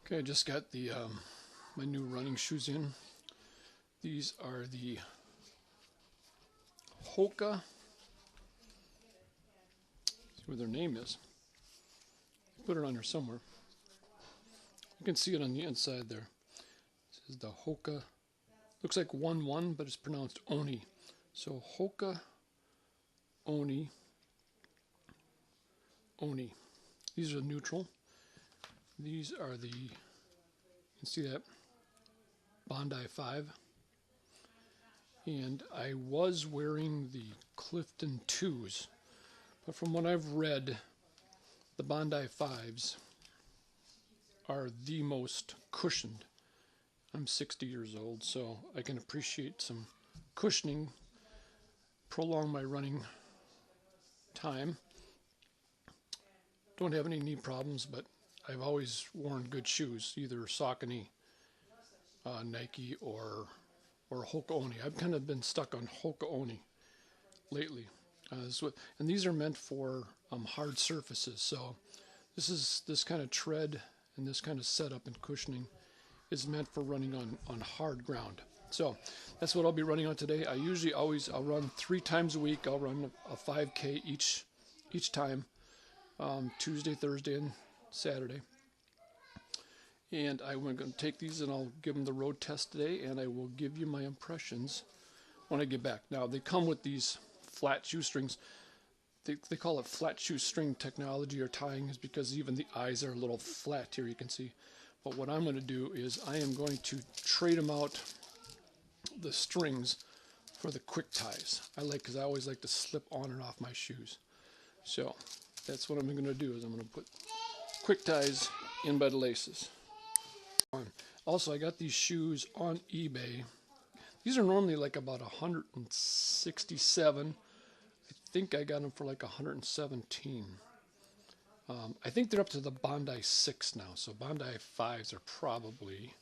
Okay, I just got the my new running shoes in. These are the Hoka. See what their name is. Put it on here somewhere. You can see it on the inside there. This is the Hoka. Looks like 1-1, but it's pronounced Oni. So Hoka Oni. Oni. These are neutral. These are the, you can see that, Bondi 5. And I was wearing the Clifton 2s, but from what I've read, the Bondi 5s are the most cushioned. I'm 60 years old, so I can appreciate some cushioning, prolong my running time. Don't have any knee problems, but I've always worn good shoes, either Saucony, Nike, or Hoka Oni. I've kind of been stuck on Hoka Oni lately. And these are meant for hard surfaces. So this kind of tread and this kind of setup and cushioning is meant for running on hard ground. So that's what I'll be running on today. I'll run 3 times a week. I'll run a 5K each time, Tuesday, Thursday, and Saturday. And I'm going to take these and I'll give them the road test today, and I will give you my impressions when I get back. Now, they come with these flat shoestrings. They call it flat shoestring technology or tying, is because even the eyes are a little flat here, you can see. But what I'm going to do is I am going to trade them out, the strings, for the quick ties. Because I always like to slip on and off my shoes. So that's what I'm going to do, is I'm going to put quick ties in by the laces. Also, I got these shoes on eBay. These are normally like about 167. I think I got them for like 117. I think they're up to the Bondi 6 now, so Bondi 5s are probably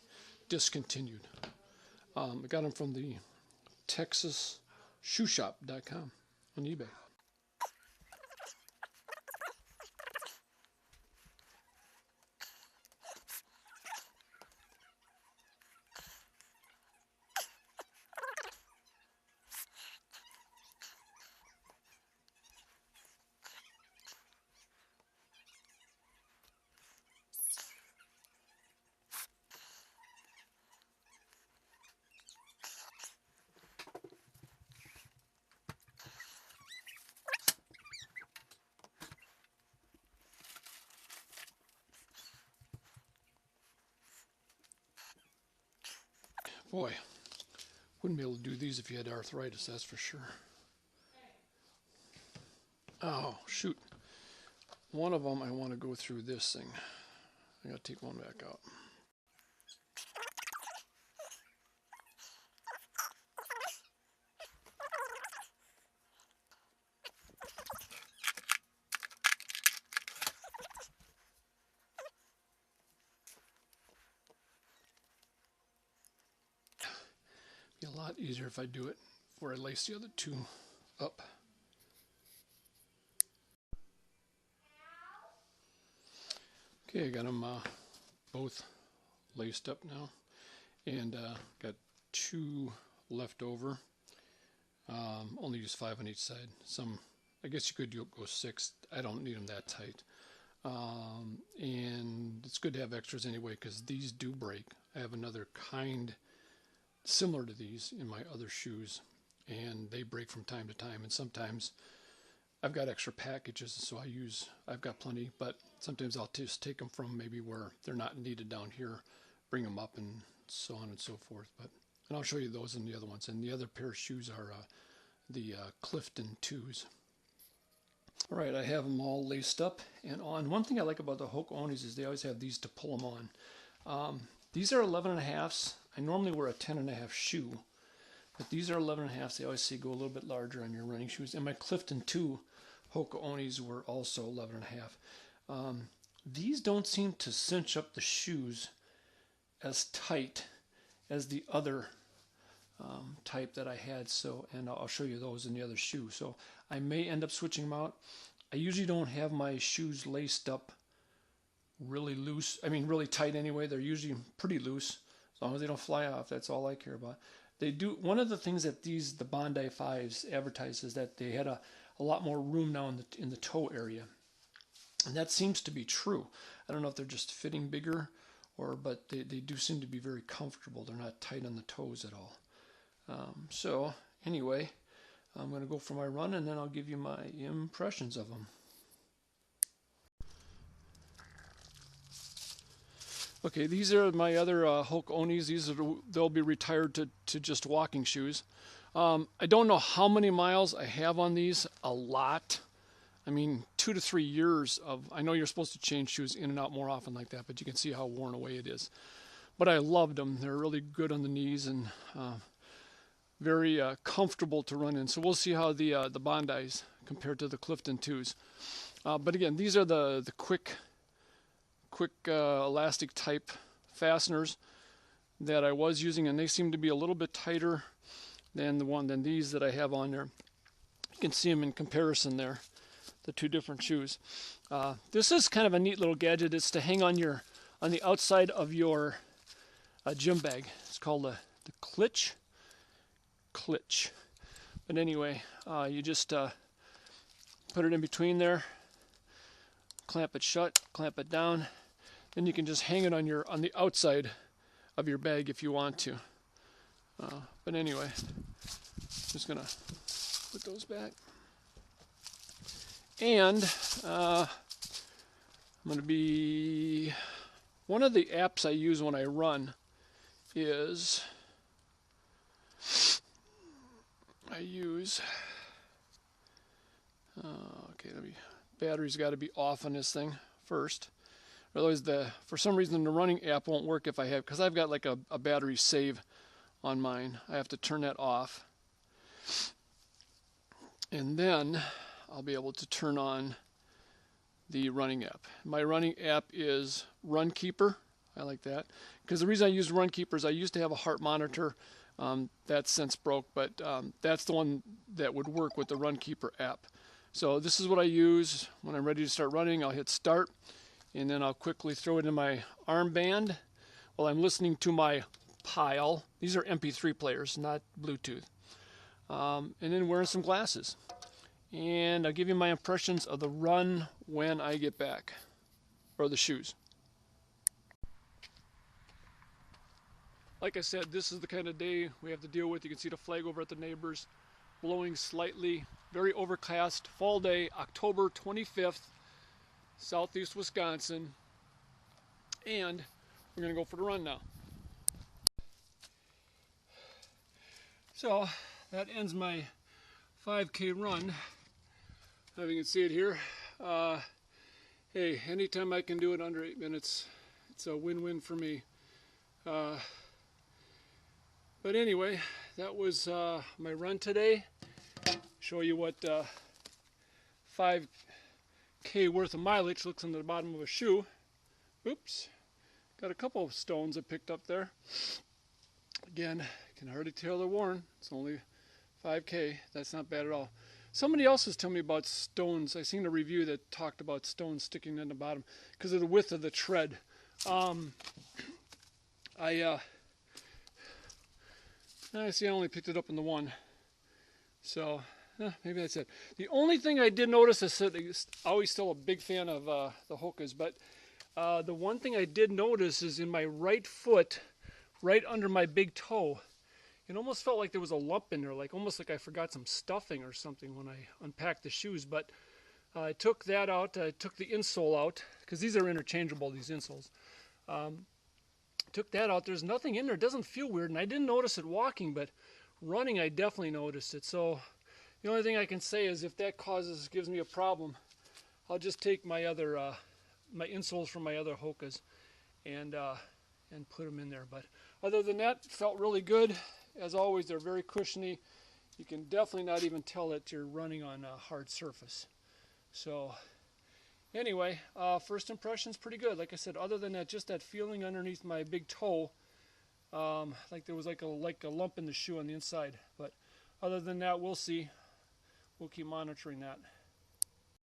discontinued. I got them from the TexasShoeShop.com on eBay. Boy, wouldn't be able to do these if you had arthritis, that's for sure. Oh, shoot. One of them, I want to go through this thing. I got to take one back out. Be a lot easier if I do it before I lace the other 2 up. Okay, I got them both laced up now, and got 2 left over. Only use 5 on each side. I guess you could go 6. I don't need them that tight. And it's good to have extras anyway, because these do break. I have another kind similar to these in my other shoes, and they break from time to time, and sometimes I've got extra packages, so I've got plenty, but sometimes I'll just take them from maybe where they're not needed down here, bring them up, and so on and so forth. And I'll show you those and the other ones. And the other pair of shoes are the Clifton 2s. All right, I have them all laced up and on. One thing I like about the Hoka Onis is they always have these to pull them on. These are 11.5s. I normally wear a 10.5 shoe, but these are 11.5s. They always say go a little bit larger on your running shoes. And my Clifton 2 Hoka Onis were also 11.5. These don't seem to cinch up the shoes as tight as the other type that I had. And I'll show you those in the other shoe. So I may end up switching them out. I usually don't have my shoes laced up really loose. I mean, really tight anyway. They're usually pretty loose. As long as they don't fly off, that's all I care about. They do. One of the things that the Bondi 5s advertise is that they had a lot more room now in the toe area. And that seems to be true. I don't know if they're just fitting bigger, but they do seem to be very comfortable. They're not tight on the toes at all. So anyway, I'm going to go for my run, and then I'll give you my impressions of them. Okay, these are my other Hoka Onis. They'll be retired to just walking shoes. I don't know how many miles I have on these. A lot. I mean, 2 to 3 years of. I know you're supposed to change shoes in and out more often like that, but you can see how worn away it is. But I loved them. They're really good on the knees and very comfortable to run in. So we'll see how the Bondis compare to the Clifton 2s. But again, these are the quick elastic type fasteners that I was using, and they seem to be a little bit tighter than these that I have on there. You can see them in comparison there, the two different shoes. This is kind of a neat little gadget. It's to hang on the outside of your gym bag. It's called the Klitsch. But anyway, you just put it in between there, clamp it shut, clamp it down. Then you can just hang it on the outside of your bag if you want to. But anyway, just gonna put those back. And I'm gonna be one of the apps I use when I run is okay, battery's got to be off on this thing first. Otherwise, for some reason the running app won't work if because I've got like a battery save on mine. I have to turn that off, and then I'll be able to turn on the running app. My running app is Runkeeper. I like that because the reason I use Runkeeper is I used to have a heart monitor that's since broke, but that's the one that would work with the Runkeeper app. So this is what I use when I'm ready to start running. I'll hit start, and then I'll quickly throw it in my armband while I'm listening to my pile. These are MP3 players, not Bluetooth. And then wearing some glasses. And I'll give you my impressions of the run when I get back, or the shoes. Like I said, this is the kind of day we have to deal with. You can see the flag over at the neighbors blowing slightly. Very overcast, fall day, October 25th, southeast Wisconsin. And we're going to go for the run now. So that ends my 5K run. If you can see it here. Hey, anytime I can do it under 8 minutes, it's a win-win for me. But anyway, that was my run today. Show you what 5K worth of mileage looks on the bottom of a shoe. Oops, got a couple of stones I picked up there. Again, can hardly tell they're worn. It's only 5K. That's not bad at all. Somebody else was telling me about stones. I seen a review that talked about stones sticking in the bottom because of the width of the tread. I see I only picked it up in the one. So maybe that's it. The only thing I did notice, I said I'm always still a big fan of the Hokas, but the one thing I did notice is in my right foot, right under my big toe, it almost felt like there was a lump in there, almost like I forgot some stuffing or something when I unpacked the shoes. But I took that out. I took the insole out because these are interchangeable, these insoles. Took that out. There's nothing in there. It doesn't feel weird, and I didn't notice it walking, but running I definitely noticed it. So the only thing I can say is if that gives me a problem, I'll just take my other my insoles from my other Hokas and put them in there. But other than that, it felt really good. As always, they're very cushiony. You can definitely not even tell that you're running on a hard surface. So anyway, first impression's pretty good. Like I said, other than that, just that feeling underneath my big toe, like there was like a lump in the shoe on the inside. But other than that, we'll see. We'll keep monitoring that.